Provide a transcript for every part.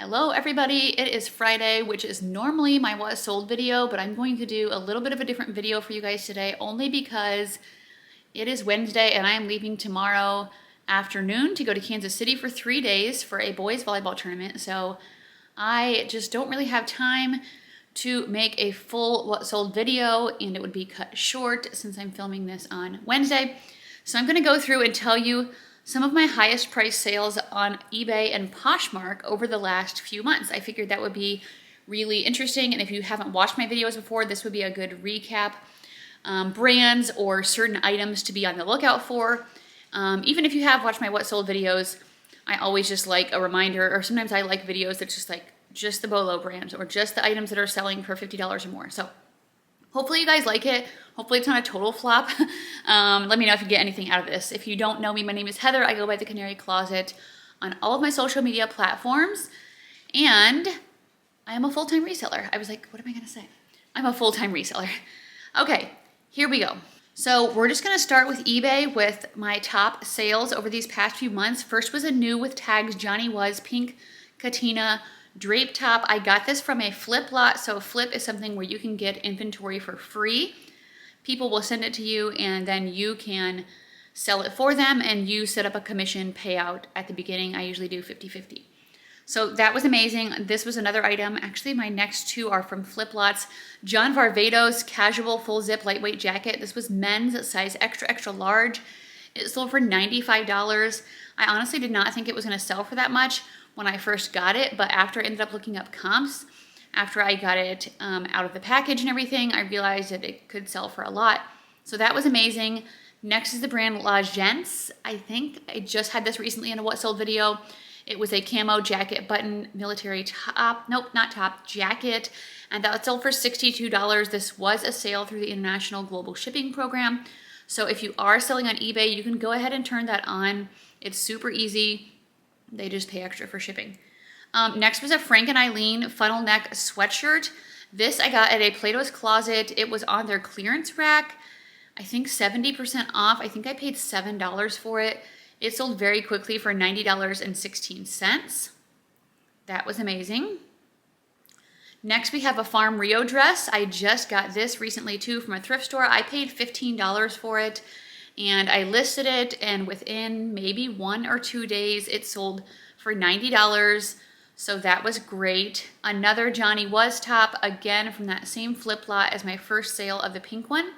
Hello everybody, it is Friday, which is normally my what sold video, but I'm going to do a little bit of a different video for you guys today only because it is Wednesday and I am leaving tomorrow afternoon to go to Kansas City for 3 days for a boys volleyball tournament. So I just don't really have time to make a full what sold video, and it would be cut short since I'm filming this on Wednesday. So I'm going to go through and tell you some of my highest price sales on eBay and Poshmark over the last few months. I figured that would be really interesting, and if you haven't watched my videos before, this would be a good recap. Brands or certain items to be on the lookout for. Even if you have watched my what sold videos, I always just like a reminder, or sometimes I like videos that's just like just the BOLO brands or just the items that are selling for $50 or more. So hopefully you guys like it. Hopefully it's not a total flop. Let me know if you get anything out of this. If you don't know me, my name is Heather. I go by the Canary Closet on all of my social media platforms. And I am a full-time reseller. I was like, what am I going to say? I'm a full-time reseller. Okay, here we go. So we're just going to start with eBay with my top sales over these past few months. First was a new with tags Johnny Was pink Katina drape top. I got this from a flip lot. So a flip is something where you can get inventory for free. People will send it to you and then you can sell it for them and you set up a commission payout at the beginning. I usually do 50-50. So that was amazing. This was another item. Actually, my next two are from Flip Lots. John Varvatos casual full zip lightweight jacket. This was men's size extra, extra large. It sold for $95. I honestly did not think it was going to sell for that much when I first got it, but after I ended up looking up comps, after I got it out of the package and everything, I realized that it could sell for a lot. So that was amazing. Next is the brand La Gents. I think I just had this recently in a what sold video. It was a camo jacket button military top, nope, not top, jacket, and that sold for $62. This was a sale through the International Global Shipping Program. So if you are selling on eBay, you can go ahead and turn that on. It's super easy. They just pay extra for shipping. Next was a Frank and Eileen funnel neck sweatshirt. This I got at a Plato's Closet. It was on their clearance rack. I think 70% off. I think I paid $7 for it. It sold very quickly for $90.16. That was amazing. Next we have a Farm Rio dress. I just got this recently too from a thrift store. I paid $15 for it and I listed it, and within maybe 1 or 2 days it sold for $90. So that was great. Another Johnny Was top, again from that same flip lot as my first sale of the pink one.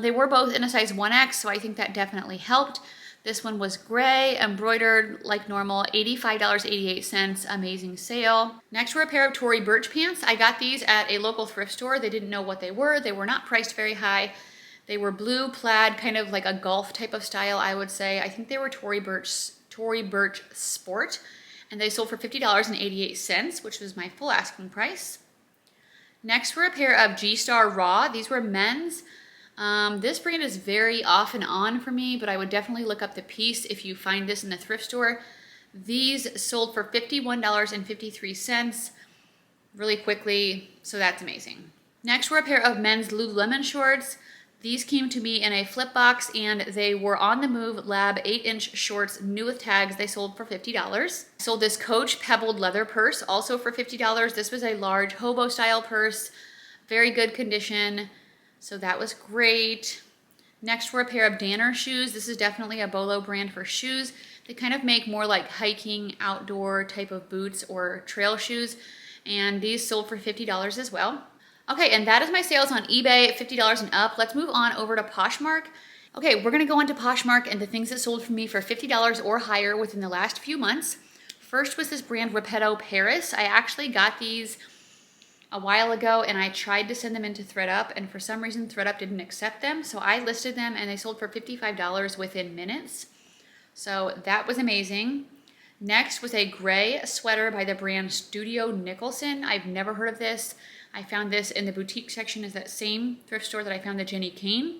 They were both in a size 1X, so I think that definitely helped. This one was gray, embroidered like normal, $85.88, amazing sale. Next were a pair of Tory Burch pants. I got these at a local thrift store. They didn't know what they were. They were not priced very high. They were blue plaid, kind of like a golf type of style, I would say. I think they were Tory Burch Sport, and they sold for $50.88, which was my full asking price. Next were a pair of G-Star Raw. These were men's. This brand is very off and on for me, but I would definitely look up the piece if you find this in the thrift store. These sold for $51.53 really quickly, so that's amazing. Next were a pair of men's Lululemon shorts. These came to me in a flip box and they were on the move lab 8-inch shorts, new with tags. They sold for $50. I sold this Coach pebbled leather purse also for $50. This was a large hobo style purse, very good condition. So that was great. Next were a pair of Danner shoes. This is definitely a BOLO brand for shoes. They kind of make more like hiking, outdoor type of boots or trail shoes. And these sold for $50 as well. Okay, and that is my sales on eBay, $50 and up. Let's move on over to Poshmark. Okay, we're gonna go into Poshmark and the things that sold for me for $50 or higher within the last few months. First was this brand Repetto Paris. I actually got these a while ago and I tried to send them into ThredUp, and for some reason ThredUp didn't accept them. So I listed them and they sold for $55 within minutes. So that was amazing. Next was a gray sweater by the brand Studio Nicholson. I've never heard of this. I found this in the boutique section as that same thrift store that I found the Jenny Kane.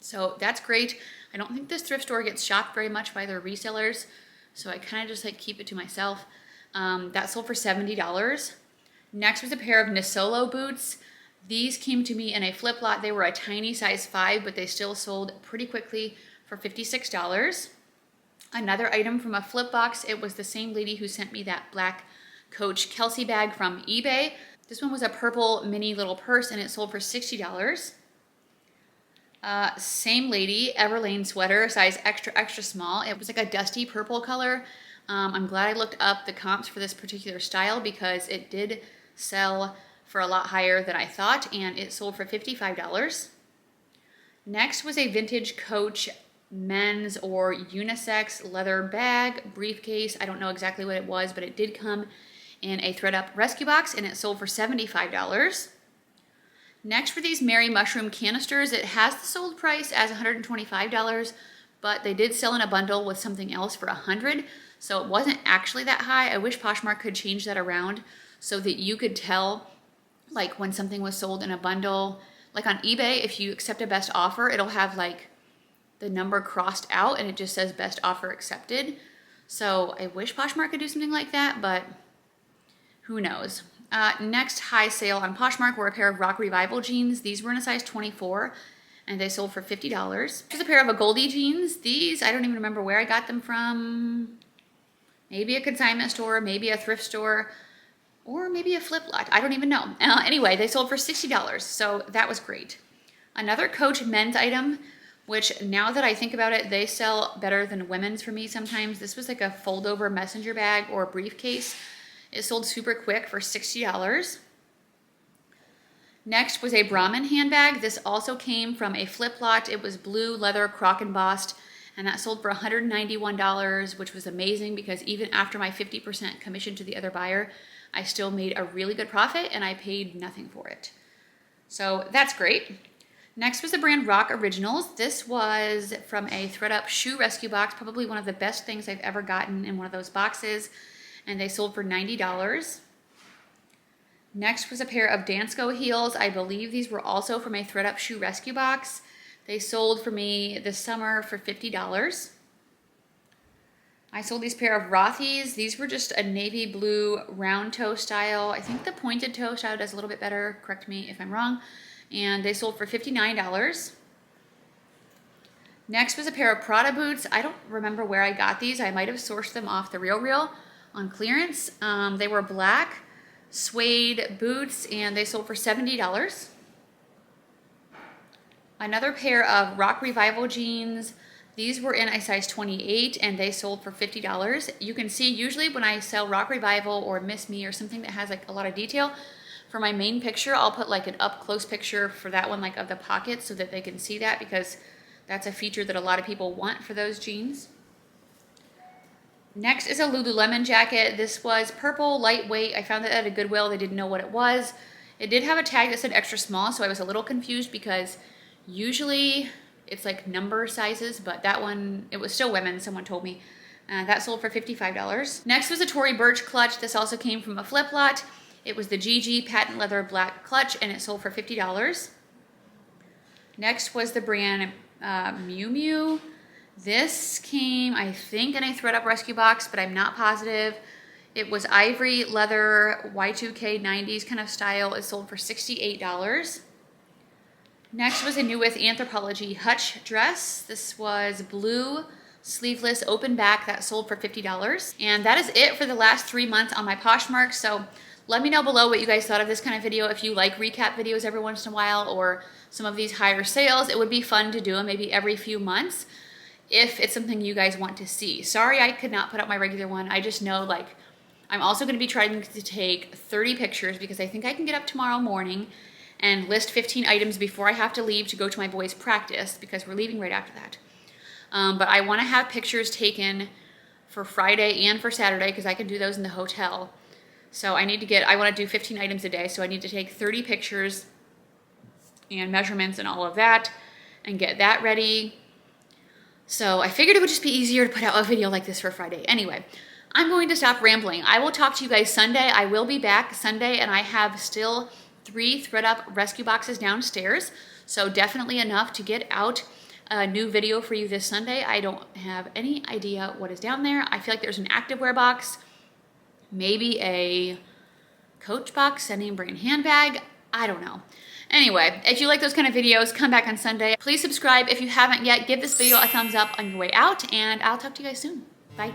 So that's great. I don't think this thrift store gets shopped very much by their resellers, so I kind of just like keep it to myself. That sold for $70. Next was a pair of Nisolo boots. These came to me in a flip lot. They were a tiny size 5, but they still sold pretty quickly for $56. Another item from a flip box. It was the same lady who sent me that black Coach Kelsey bag from eBay. This one was a purple mini little purse and it sold for $60. Same lady, Everlane sweater, size extra, extra small. It was like a dusty purple color. I'm glad I looked up the comps for this particular style because it did sell for a lot higher than I thought, and it sold for $55. Next was a vintage Coach men's or unisex leather bag, briefcase. I don't know exactly what it was, but it did come in a thread-up rescue box, and it sold for $75. Next were these Mary Mushroom canisters. It has the sold price as $125, but they did sell in a bundle with something else for $100, so it wasn't actually that high. I wish Poshmark could change that around so that you could tell like when something was sold in a bundle. Like on eBay, if you accept a best offer, it'll have like the number crossed out and it just says best offer accepted. So I wish Poshmark could do something like that, but who knows. Next high sale on Poshmark were a pair of Rock Revival jeans. These were in a size 24 and they sold for $50. Here's a pair of a Goldie jeans. These, I don't even remember where I got them from. Maybe a consignment store, maybe a thrift store, or maybe a flip lot. I don't even know. Anyway, they sold for $60, so that was great. Another Coach men's item, which now that I think about it, they sell better than women's for me sometimes. This was like a fold-over messenger bag or briefcase. It sold super quick for $60. Next was a Brahmin handbag. This also came from a flip lot. It was blue leather croc embossed, and that sold for $191, which was amazing because even after my 50% commission to the other buyer, I still made a really good profit and I paid nothing for it. So that's great. Next was the brand Rock Originals. This was from a thread-up shoe rescue box, probably one of the best things I've ever gotten in one of those boxes, and they sold for $90. Next was a pair of Dansko heels. I believe these were also from a thread-up shoe rescue box. They sold for me this summer for $50. I sold these pair of Rothy's. These were just a navy blue round toe style. I think the pointed toe style does a little bit better. Correct me if I'm wrong. And they sold for $59. Next was a pair of Prada boots. I don't remember where I got these. I might have sourced them off the RealReal on clearance. They were black suede boots and they sold for $70. Another pair of Rock Revival jeans. These were in a size 28 and they sold for $50. You can see usually when I sell Rock Revival or Miss Me or something that has like a lot of detail, for my main picture, I'll put like an up close picture for that one, like of the pocket so that they can see that because that's a feature that a lot of people want for those jeans. Next is a Lululemon jacket. This was purple, lightweight. I found it at a Goodwill. They didn't know what it was. It did have a tag that said extra small, so I was a little confused because usually it's like number sizes, but that one, it was still women, someone told me. That sold for $55. Next was a Tory Burch clutch. This also came from a flip lot. It was the GG patent leather black clutch and it sold for $50. Next was the brand Miu Miu. This came, I think, in a thread-up rescue box, but I'm not positive. It was ivory leather Y2K 90s kind of style. It sold for $68. Next was a New With Anthropology Hutch dress. This was blue, sleeveless, open back. That sold for $50. And that is it for the last 3 months on my Poshmark. So let me know below what you guys thought of this kind of video. If you like recap videos every once in a while or some of these higher sales, it would be fun to do them maybe every few months if it's something you guys want to see. Sorry I could not put out my regular one. I just know like I'm also going to be trying to take 30 pictures because I think I can get up tomorrow morning and list 15 items before I have to leave to go to my boys' practice because we're leaving right after that. But I want to have pictures taken for Friday and for Saturday because I can do those in the hotel. So I want to do 15 items a day, so I need to take 30 pictures and measurements and all of that and get that ready. So I figured it would just be easier to put out a video like this for Friday. Anyway, I'm going to stop rambling. I will talk to you guys Sunday. I will be back Sunday, and I have still 3 thread-up rescue boxes downstairs. So definitely enough to get out a new video for you this Sunday. I don't have any idea what is down there. I feel like there's an activewear box, maybe a Coach box, a name brand handbag. I don't know. Anyway, if you like those kind of videos, come back on Sunday. Please subscribe if you haven't yet. Give this video a thumbs up on your way out, and I'll talk to you guys soon. Bye.